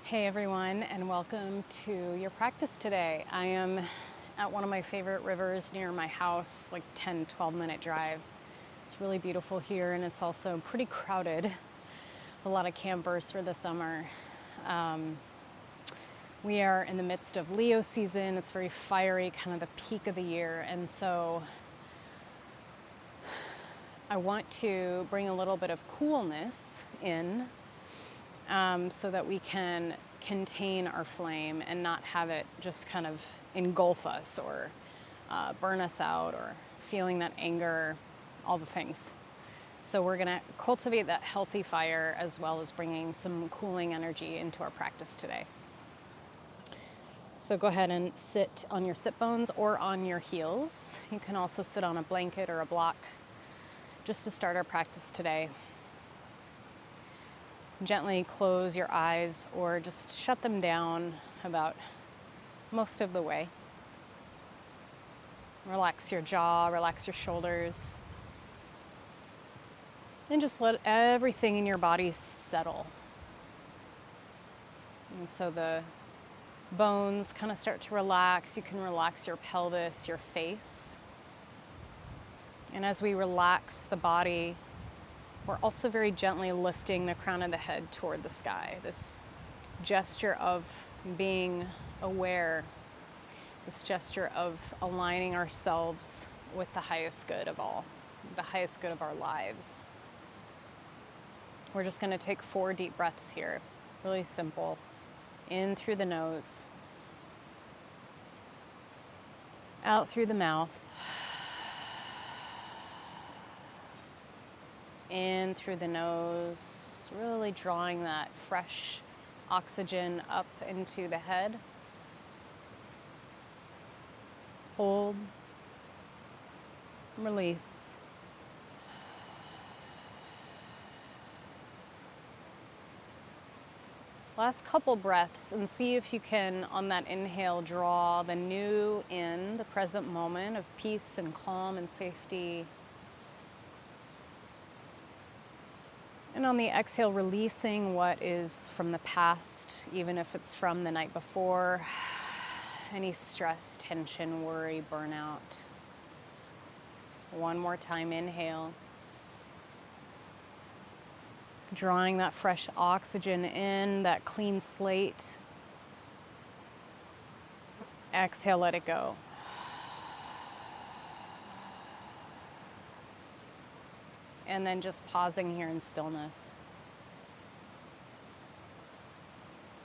Hey everyone, and welcome to your practice today. I am at one of my favorite rivers near my house, like 10-12 minute drive. It's really beautiful here, and it's also pretty crowded. A lot of campers for the summer. Um, we are in the midst of Leo season. It's very fiery, kind of the peak of the year, and so I want to bring a little bit of coolness in so that we can contain our flame and not have it just kind of engulf us or burn us out or feeling that anger, all the things. So we're going to cultivate that healthy fire as well as bringing some cooling energy into our practice today. So go ahead and sit on your sit bones or on your heels. You can also sit on a blanket or a block just to start our practice today. Gently close your eyes or just shut them down about most of the way. Relax your jaw, relax your shoulders, and just let everything in your body settle. And so the bones kind of start to relax. You can relax your pelvis, your face. And as we relax the body, we're also very gently lifting the crown of the head toward the sky. This gesture of being aware, this gesture of aligning ourselves with the highest good of all, the highest good of our lives. We're just going to take 4 deep breaths here, really simple. In through the nose, out through the mouth, in through the nose, really drawing that fresh oxygen up into the head. Hold, release. Last couple breaths, and see if you can, on that inhale, draw the new in, the present moment of peace and calm and safety. And on the exhale, releasing what is from the past, even if it's from the night before, any stress, tension, worry, burnout. One more time, inhale. Drawing that fresh oxygen in, that clean slate. Exhale, let it go. And then just pausing here in stillness.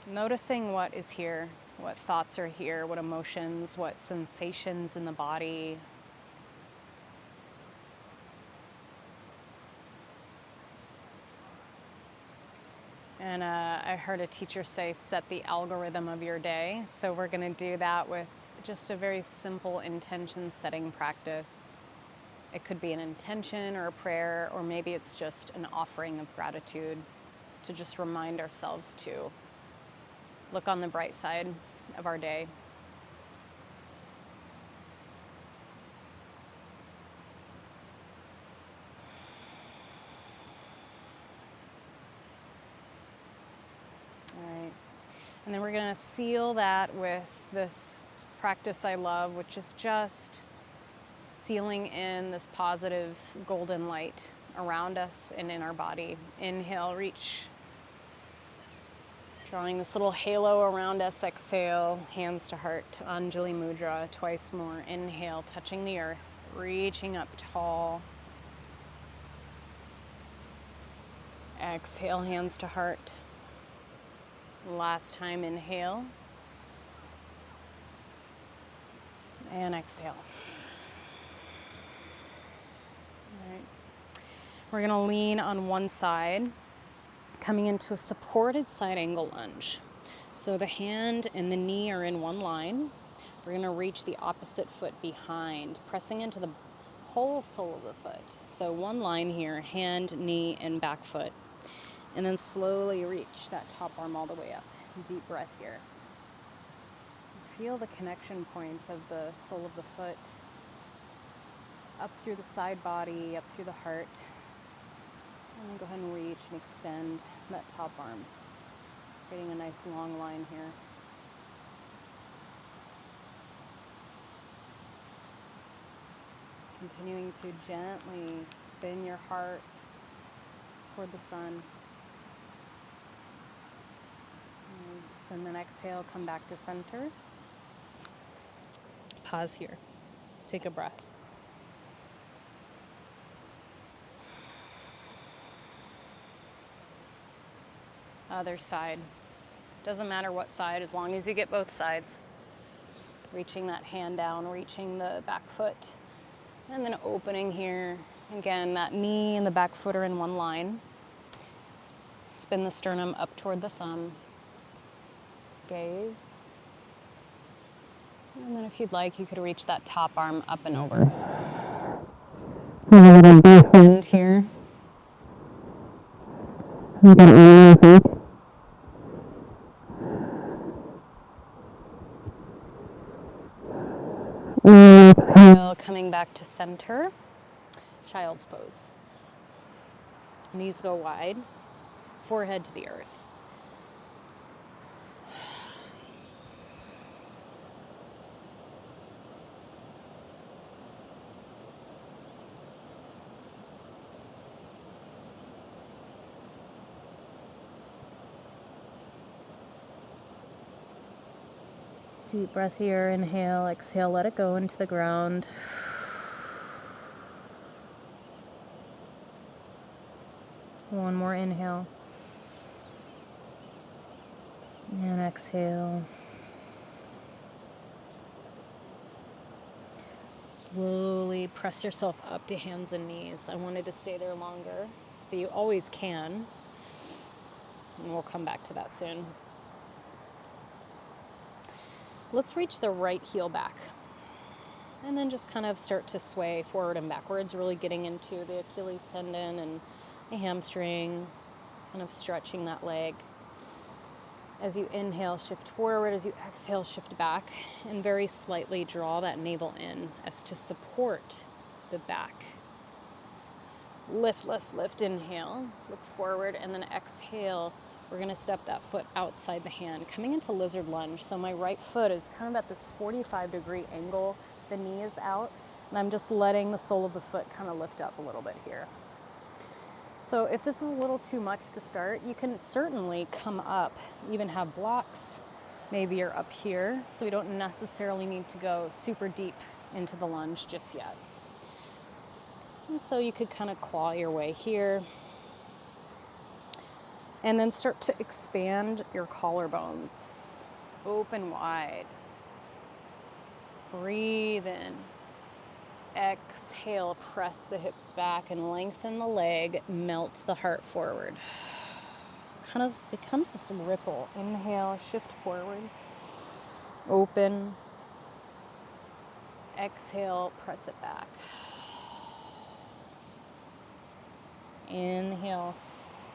Noticing what is here, what thoughts are here, what emotions, what sensations in the body. And I heard a teacher say, set the algorithm of your day. So we're going to do that with just a very simple intention setting practice. It could be an intention or a prayer, or maybe it's just an offering of gratitude to just remind ourselves to look on the bright side of our day. All right. And then we're going to seal that with this practice I love, which is just sealing in this positive golden light around us and in our body. Inhale, reach. Drawing this little halo around us. Exhale, hands to heart, Anjali Mudra, twice more. Inhale, touching the earth, reaching up tall. Exhale, hands to heart. Last time, inhale. And exhale. All right. We're going to lean on one side, coming into a supported side angle lunge. So the hand and the knee are in one line. We're going to reach the opposite foot behind, pressing into the whole sole of the foot. So one line here, hand, knee, and back foot. And then slowly reach that top arm all the way up. Deep breath here. Feel the connection points of the sole of the foot up through the side body, up through the heart. And then go ahead and reach and extend that top arm. Creating a nice long line here. Continuing to gently spin your heart toward the sun. Nice. And then exhale, come back to center. Pause here. Take a breath. Other side. Doesn't matter what side, as long as you get both sides. Reaching that hand down, reaching the back foot. And then opening here. Again, that knee and the back foot are in one line. Spin the sternum up toward the thumb. Gaze. And then if you'd like, you could reach that top arm up and over. A little breath in here. Exhale, coming back to center. Child's pose. Knees go wide. Forehead to the earth. Deep breath here, inhale, exhale, let it go into the ground. One more inhale. And exhale. Slowly press yourself up to hands and knees. I wanted to stay there longer, so you always can. And we'll come back to that soon. Let's reach the right heel back. And then just kind of start to sway forward and backwards, really getting into the Achilles tendon and the hamstring, kind of stretching that leg. As you inhale, shift forward. As you exhale, shift back. And very slightly draw that navel in as to support the back. Lift, lift, lift. Inhale, look forward, and then exhale. We're going to step that foot outside the hand, coming into lizard lunge. So my right foot is kind of at this 45-degree angle. The knee is out, and I'm just letting the sole of the foot kind of lift up a little bit here. So if this is a little too much to start, you can certainly come up, even have blocks. Maybe you're up here, so we don't necessarily need to go super deep into the lunge just yet. And so you could kind of claw your way here. And then start to expand your collarbones. Open wide. Breathe in. Exhale, press the hips back and lengthen the leg, melt the heart forward. So it kind of becomes this ripple. Inhale, shift forward. Open. Exhale, press it back. Inhale.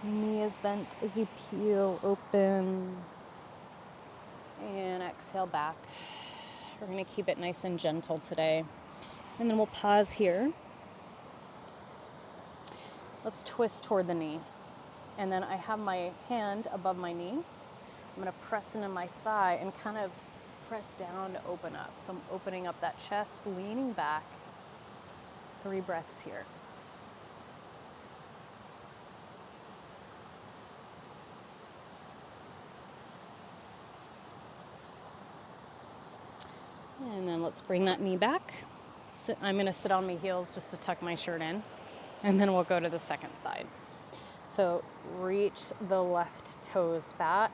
Knee is bent as you peel, open, and exhale back. We're going to keep it nice and gentle today. And then we'll pause here. Let's twist toward the knee. And then I have my hand above my knee. I'm going to press into my thigh and kind of press down to open up. So I'm opening up that chest, leaning back. 3 breaths here. And then let's bring that knee back. So I'm going to sit on my heels just to tuck my shirt in. And then we'll go to the second side. So reach the left toes back.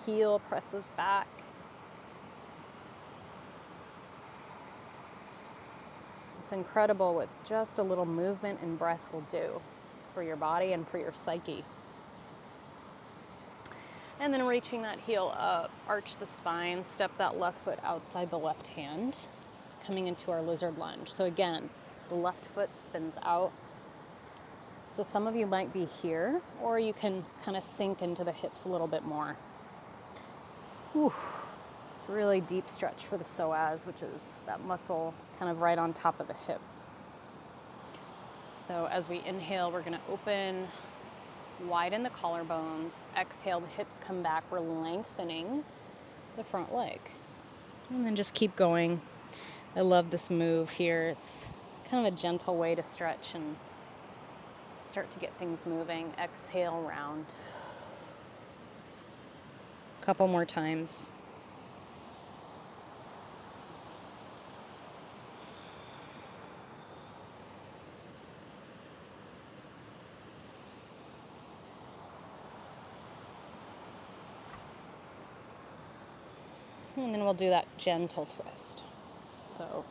Heel presses back. It's incredible what just a little movement and breath will do for your body and for your psyche. And then reaching that heel up, arch the spine, step that left foot outside the left hand, coming into our lizard lunge. So again, the left foot spins out. So some of you might be here, or you can kind of sink into the hips a little bit more. Whew. It's a really deep stretch for the psoas, which is that muscle kind of right on top of the hip. So as we inhale, we're going to open, Widen the collarbones. Exhale, the hips come back. We're lengthening the front leg. And then just keep going. I love this move here. It's kind of a gentle way to stretch and start to get things moving. Exhale, round. Couple more times. And then we'll do that gentle twist. So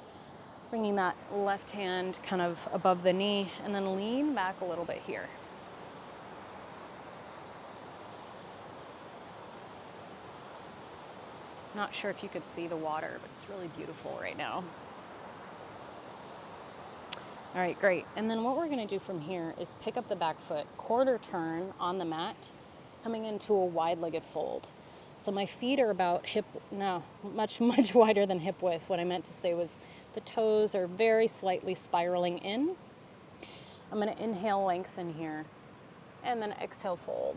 bringing that left hand kind of above the knee and then lean back a little bit here. Not sure if you could see the water, but it's really beautiful right now. All right, great. And then what we're gonna do from here is pick up the back foot, quarter turn on the mat, coming into a wide-legged fold. So my feet are about much wider than hip width. What I meant to say was the toes are very slightly spiraling in. I'm gonna inhale, lengthen here, and then exhale, fold.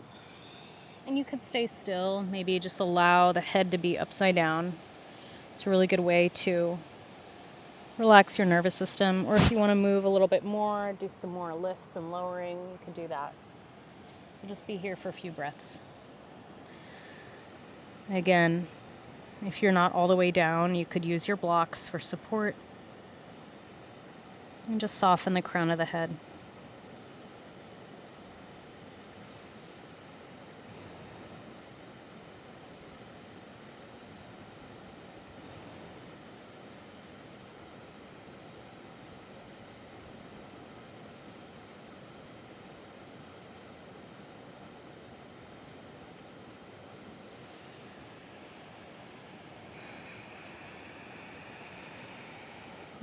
And you could stay still, maybe just allow the head to be upside down. It's a really good way to relax your nervous system, or if you want to move a little bit more, do some more lifts and lowering, you can do that. So just be here for a few breaths. Again, if you're not all the way down, you could use your blocks for support. And just soften the crown of the head.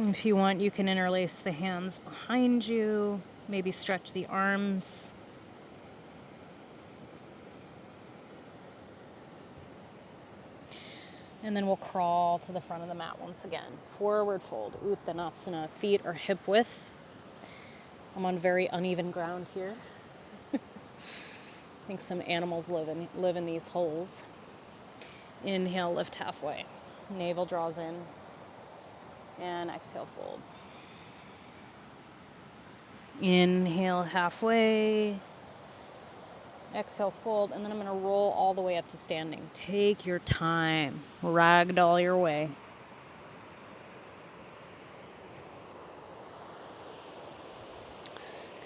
If you want, you can interlace the hands behind you, maybe stretch the arms. And then we'll crawl to the front of the mat once again. Forward fold, Uttanasana, feet are hip width. I'm on very uneven ground here. I think some animals live in these holes. Inhale, lift halfway. Navel draws in. And exhale, fold. Inhale, halfway. Exhale, fold. And then I'm going to roll all the way up to standing. Take your time. Ragdoll your way.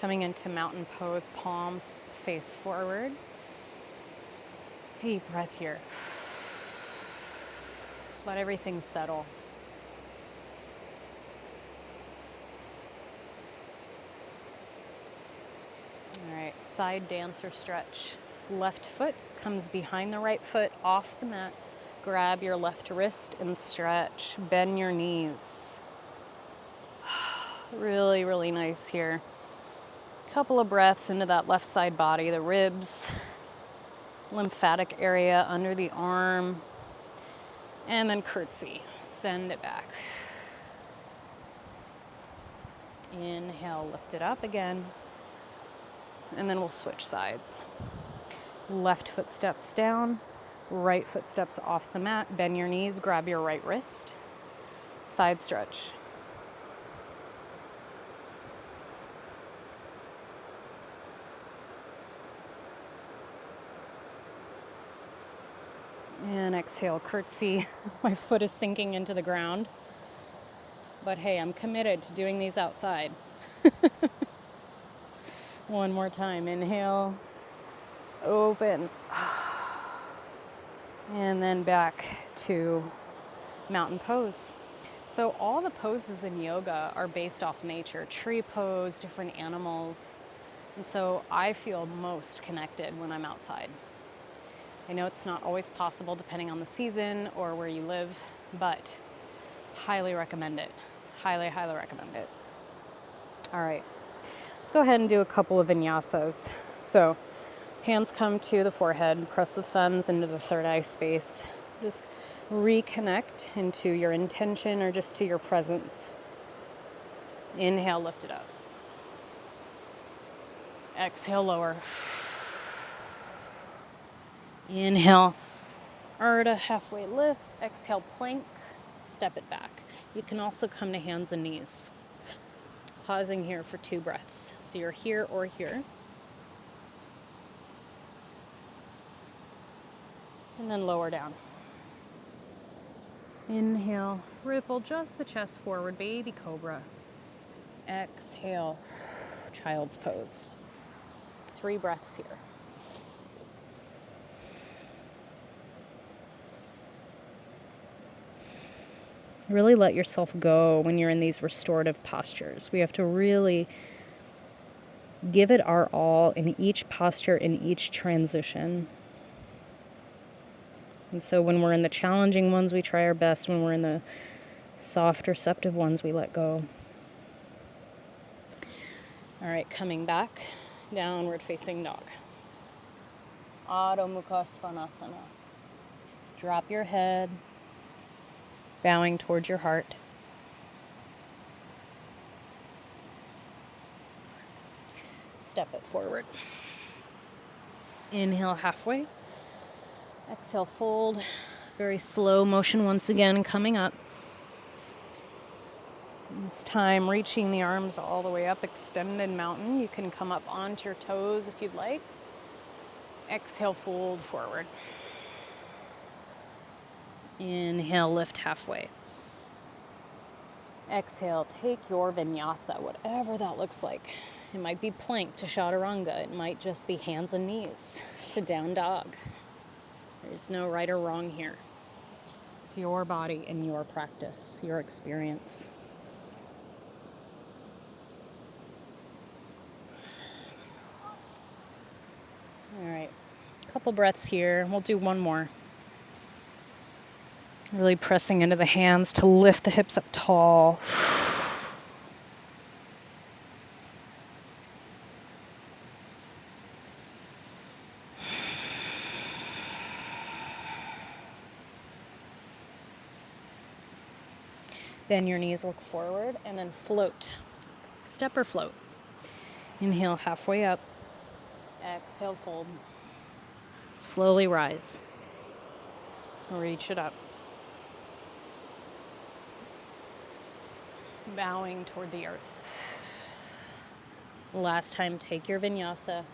Coming into mountain pose, palms face forward. Deep breath here. Let everything settle. All right, side dancer stretch. Left foot comes behind the right foot off the mat. Grab your left wrist and stretch. Bend your knees. Really, really nice here. Couple of breaths into that left side body, the ribs, lymphatic area under the arm, and then curtsy. Send it back. Inhale, lift it up again. And then we'll switch sides. Left foot steps down, right foot steps off the mat. Bend your knees, grab your right wrist. Side stretch. And exhale, curtsy. My foot is sinking into the ground. But hey, I'm committed to doing these outside. One more time. Inhale, open. And then back to mountain pose. So all the poses in yoga are based off nature. Tree pose, different animals. And so I feel most connected when I'm outside. I know it's not always possible depending on the season or where you live, but highly recommend it. Highly, highly recommend it. All right, let's go ahead and do a couple of vinyasas. So hands come to the forehead, press the thumbs into the third eye space. Just reconnect into your intention or just to your presence. Inhale, lift it up. Exhale, lower. Inhale, Ardha halfway lift. Exhale, plank, step it back. You can also come to hands and knees. Pausing here for 2 breaths. So you're here or here. And then lower down. Inhale, ripple just the chest forward, baby cobra. Exhale, child's pose. 3 breaths here. Really let yourself go when you're in these restorative postures. We have to really give it our all in each posture, in each transition. And so when we're in the challenging ones, we try our best. When we're in the soft, receptive ones, we let go. All right, coming back, downward facing dog. Adho Mukha Svanasana. Drop your head, bowing towards your heart. Step it forward. Inhale halfway. Exhale, fold. Very slow motion once again, coming up. This time, reaching the arms all the way up, extended mountain. You can come up onto your toes if you'd like. Exhale, fold forward. Inhale, lift halfway. Exhale, take your vinyasa, whatever that looks like. It might be plank to chaturanga. It might just be hands and knees to down dog. There's no right or wrong here. It's your body and your practice, your experience. All right, a couple breaths here. We'll do one more. Really pressing into the hands to lift the hips up tall. Bend your knees, look forward, and then float. Step or float. Inhale, halfway up. Exhale, fold. Slowly rise. Reach it up. Bowing toward the earth. Last time, take your vinyasa,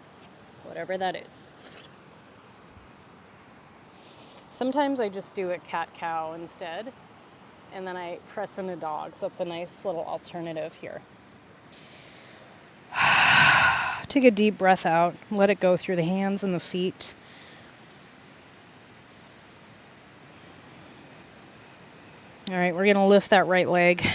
whatever that is. Sometimes I just do it cat-cow instead, and then I press into dog, so that's a nice little alternative here. Take a deep breath out. Let it go through the hands and the feet. All right, we're going to lift that right leg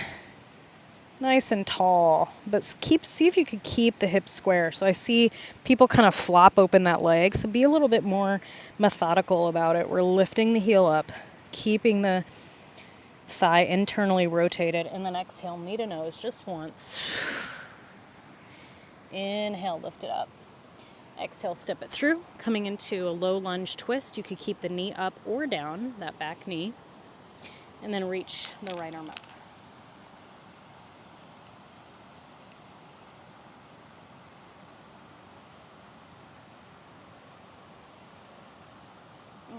nice and tall, but see if you could keep the hips square. So I see people kind of flop open that leg, so be a little bit more methodical about it. We're lifting the heel up, keeping the thigh internally rotated, and then exhale, knee to nose just once. Inhale, lift it up. Exhale, step it through, coming into a low lunge twist. You could keep the knee up or down, that back knee, and then reach the right arm up.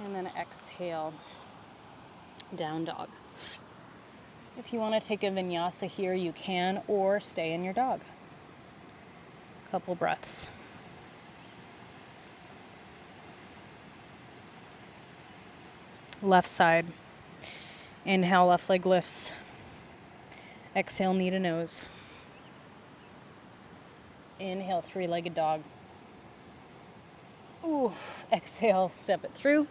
And then exhale, down dog. If you want to take a vinyasa here, you can, or stay in your dog. Couple breaths. Left side. Inhale, left leg lifts. Exhale, knee to nose. Inhale, three-legged dog. Ooh, exhale, step it through.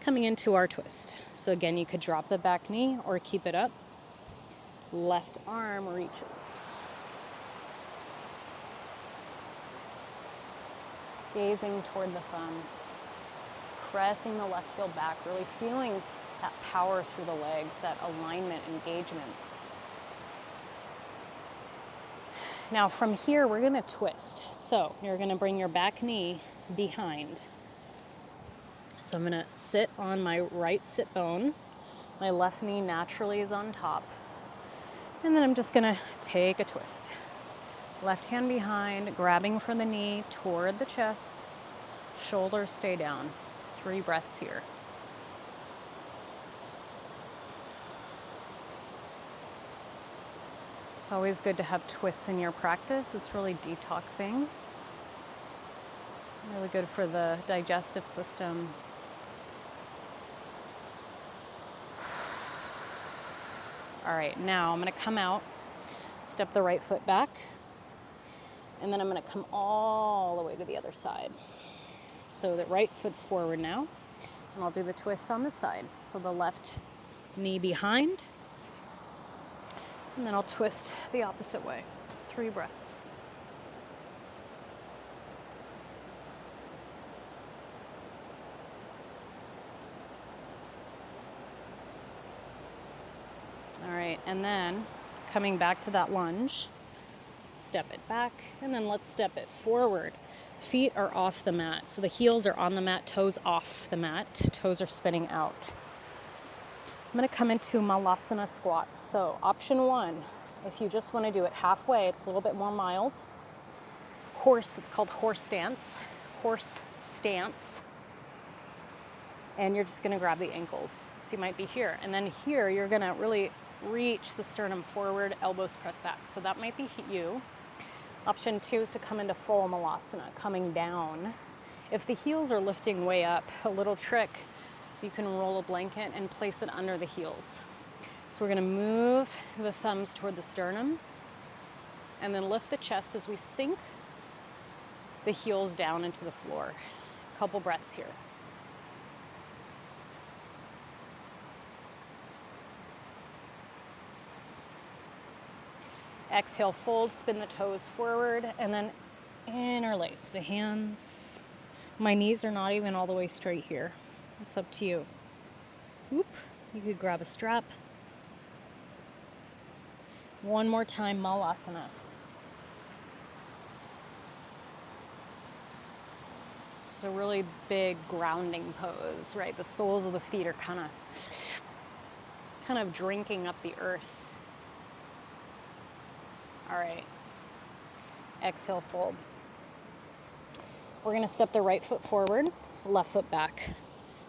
Coming into our twist. So again, you could drop the back knee or keep it up. Left arm reaches. Gazing toward the thumb. Pressing the left heel back, really feeling that power through the legs, that alignment, engagement. Now from here, we're gonna twist. So you're gonna bring your back knee behind. So I'm gonna sit on my right sit bone. My left knee naturally is on top. And then I'm just gonna take a twist. Left hand behind, grabbing from the knee toward the chest. Shoulders stay down. 3 breaths here. It's always good to have twists in your practice. It's really detoxing. Really good for the digestive system. All right, now I'm gonna come out, step the right foot back, and then I'm gonna come all the way to the other side. So the right foot's forward now, and I'll do the twist on this side. So the left knee behind, and then I'll twist the opposite way. 3 breaths. All right, and then coming back to that lunge, step it back, and then let's step it forward. Feet are off the mat, so the heels are on the mat, toes off the mat, toes are spinning out. I'm gonna come into Malasana squats. So option 1, if you just wanna do it halfway, it's a little bit more mild. Horse, it's called horse stance. Horse stance. And you're just gonna grab the ankles. So you might be here. And then here, you're gonna really reach the sternum forward, elbows press back. So that might be you. Option 2 is to come into full Malasana, coming down. If the heels are lifting way up, a little trick is you can roll a blanket and place it under the heels. So we're gonna move the thumbs toward the sternum and then lift the chest as we sink the heels down into the floor. Couple breaths here. Exhale, fold, spin the toes forward, and then interlace the hands. My knees are not even all the way straight here. It's up to you. Whoop. You could grab a strap. One more time, Malasana. It's a really big grounding pose, right? The soles of the feet are kind of drinking up the earth. All right, exhale, fold. We're gonna step the right foot forward, left foot back.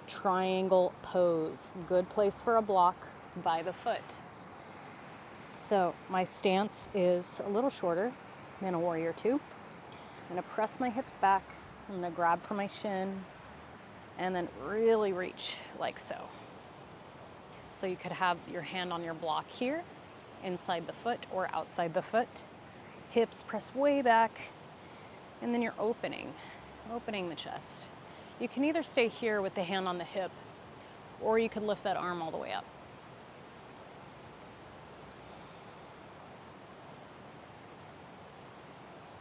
Triangle pose, good place for a block by the foot. So my stance is a little shorter than a warrior 2. I'm gonna press my hips back, I'm gonna grab for my shin, and then really reach like so. So you could have your hand on your block here, inside the foot or outside the foot. Hips press way back, and then you're opening the chest. You can either stay here with the hand on the hip, or you could lift that arm all the way up.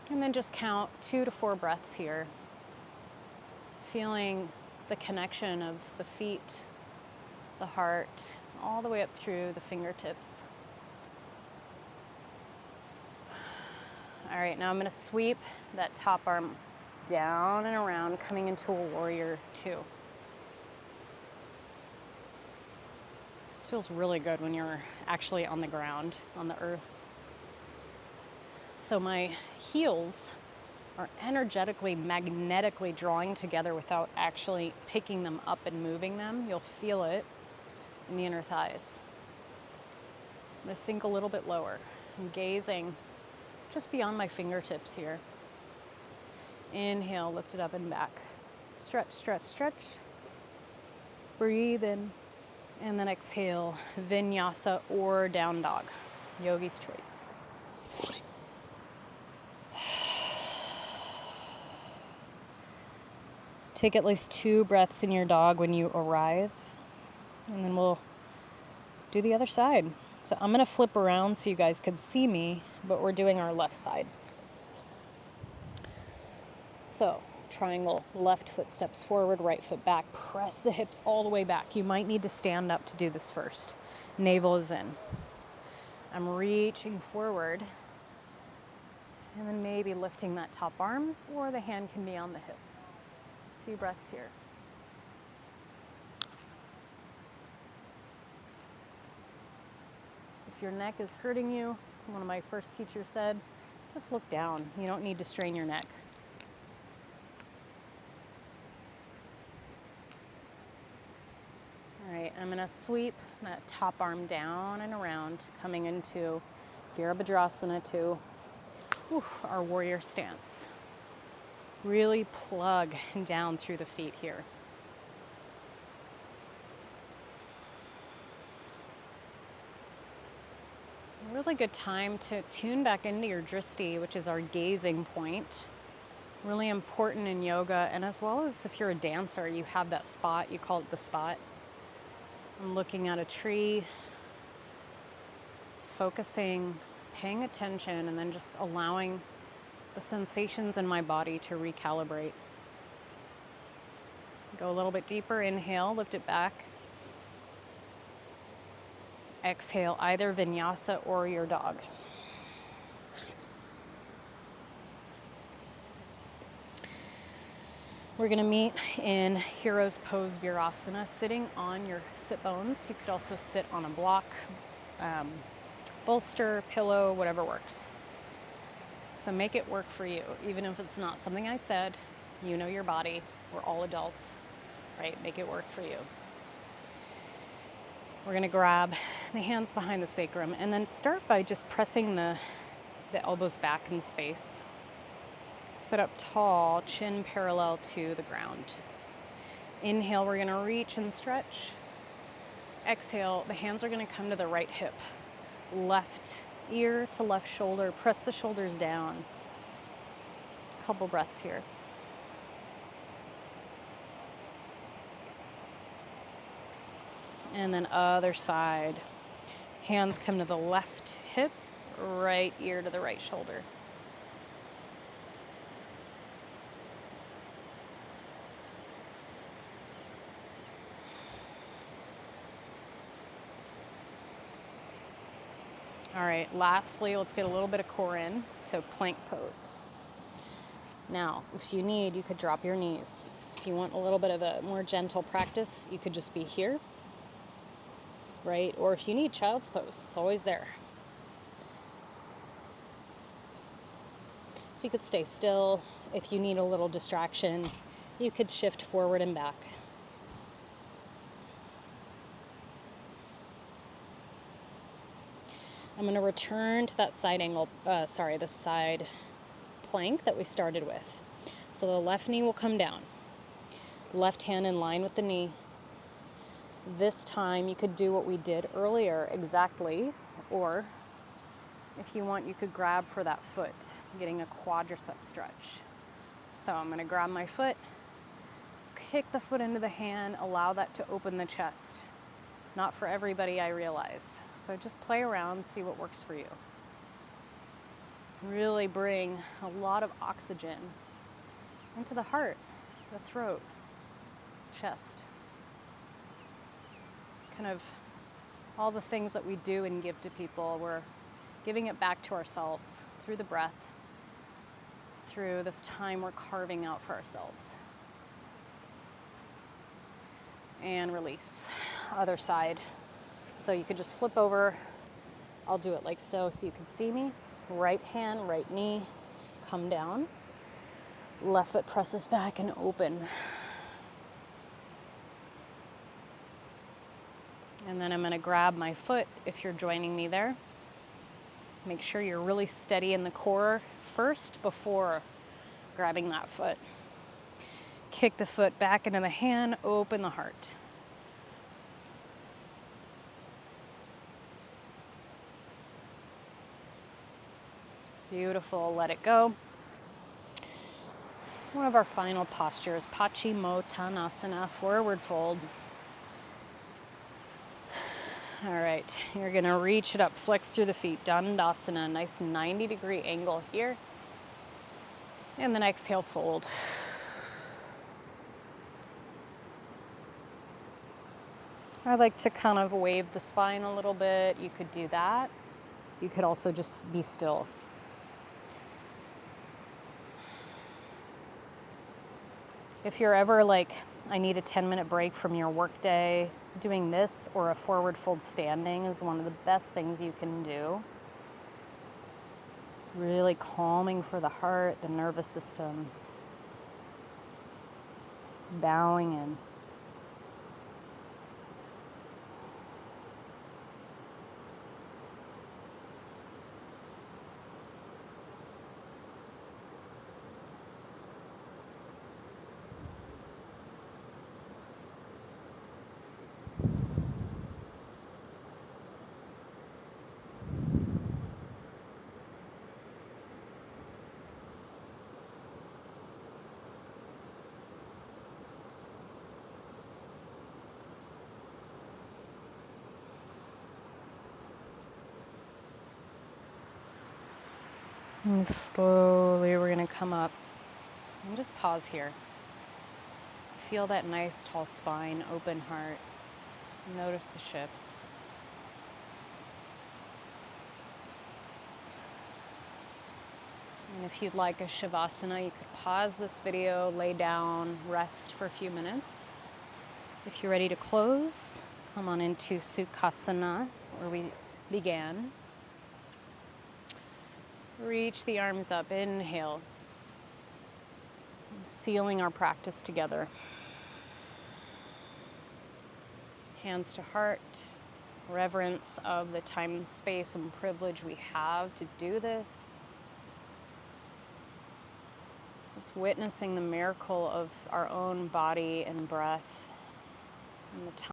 And then just count 2 to 4 breaths here, feeling the connection of the feet, the heart, all the way up through the fingertips. All right, now I'm gonna sweep that top arm down and around, coming into a warrior 2. This feels really good when you're actually on the ground, on the earth. So my heels are energetically, magnetically drawing together without actually picking them up and moving them. You'll feel it in the inner thighs. I'm gonna sink a little bit lower. I'm gazing just beyond my fingertips here. Inhale, lift it up and back. Stretch, stretch, stretch. Breathe in, and then exhale, vinyasa or down dog. Yogi's choice. Take at least 2 breaths in your dog when you arrive, and then we'll do the other side. So I'm gonna flip around so you guys could see me, but we're doing our left side. So triangle, left foot steps forward, right foot back. Press the hips all the way back. You might need to stand up to do this first. Navel is in. I'm reaching forward, and then maybe lifting that top arm, or the hand can be on the hip. A few breaths here. If your neck is hurting you, as one of my first teachers said, just look down. You don't need to strain your neck. gonna sweep that top arm down and around, coming into Virabhadrasana 2, our warrior stance. Really plug down through the feet here. A really good time to tune back into your drishti, which is our gazing point. Really important in yoga, and as well as if you're a dancer, you have that spot, you call it the spot. I'm looking at a tree, focusing, paying attention, and then just allowing the sensations in my body to recalibrate. Go a little bit deeper, inhale, lift it back. Exhale, either vinyasa or your dog. We're gonna meet in Hero's Pose Virasana, sitting on your sit bones. You could also sit on a block, bolster, pillow, whatever works. So make it work for you, even if it's not something I said. You know your body, we're all adults, right? Make it work for you. We're gonna grab the hands behind the sacrum and then start by just pressing the elbows back in space. Sit up tall, chin parallel to the ground. Inhale, we're gonna reach and stretch. Exhale, the hands are gonna come to the right hip. Left ear to left shoulder, press the shoulders down. Couple breaths here. And then other side. Hands come to the left hip, right ear to the right shoulder. All right, lastly, let's get a little bit of core in, so plank pose. Now, if you need, you could drop your knees. So if you want a little bit of a more gentle practice, you could just be here, right? Or if you need child's pose, it's always there. So you could stay still. If you need a little distraction, you could shift forward and back. I'm going to return to that side angle, the side plank that we started with. So the left knee will come down. Left hand in line with the knee. This time you could do what we did earlier exactly, or if you want, you could grab for that foot, getting a quadricep stretch. So I'm going to grab my foot, kick the foot into the hand, allow that to open the chest. Not for everybody, I realize. So just play around, see what works for you. Really bring a lot of oxygen into the heart, the throat, chest. Kind of all the things that we do and give to people, we're giving it back to ourselves through the breath, through this time we're carving out for ourselves. And release. Other side. So you could just flip over. I'll do it like so you can see me. Right hand, right knee, come down. Left foot presses back and open. And then I'm going to grab my foot if you're joining me there. Make sure you're really steady in the core first before grabbing that foot. Kick the foot back into the hand, open the heart. Beautiful, let it go. One of our final postures, Paschimottanasana, forward fold. All right, you're gonna reach it up, flex through the feet, Dandasana, nice 90-degree angle here. And then exhale, fold. I like to kind of wave the spine a little bit. You could do that. You could also just be still. If you're ever like, I need a 10-minute break from your workday, doing this or a forward fold standing is one of the best things you can do. Really calming for the heart, the nervous system. Bowing in. And slowly we're going to come up and just pause here. Feel that nice tall spine, open heart. Notice the shifts. And if you'd like a Shavasana, you could pause this video, lay down, rest for a few minutes. If you're ready to close, come on into Sukhasana, where we began. Reach the arms up, inhale. Sealing our practice together. Hands to heart, reverence of the time and space and privilege we have to do this. Just witnessing the miracle of our own body and breath and the time.